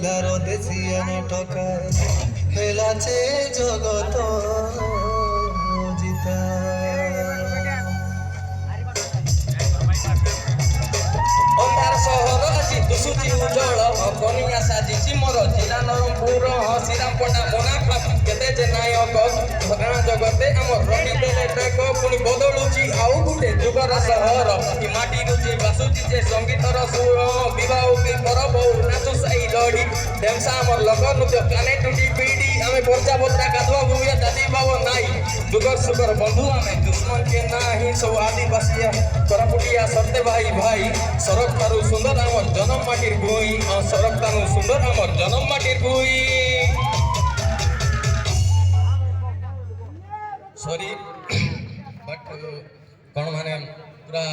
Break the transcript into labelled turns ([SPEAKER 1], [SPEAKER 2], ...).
[SPEAKER 1] pillar Desia নাটকায় খেলাছে জগত জিতা
[SPEAKER 2] अंधार सहर आसी दुसुची उज्जवल कनिया साजिची मोर जिला नरमपुर श्रीराम पंडा मोना केते जे नायक घटना जगते आम रखिदेले टाक पुणी बदलुची आउ गुटे जुगर सहर इ माटी रुची बासुची जे संगीतर सुर विवाह की परब नाचु साई लड़ी ढेमसा आम लोक नृत्य काने टूटी पीड़ी आमे पर्चा बत्रा गाधुआ बुया दादी बाबा नाई जुगर सुगर बंधु आमे दुश्मन के नाही सब आदिवासी कोरापुटिया सत्य भाई भाई सरक तारु सुंदर आमर जन्म माटिर भूई सरक तारु सुंदर आमर जन्म माटिर भूई सॉरी बट कौन माने पूरा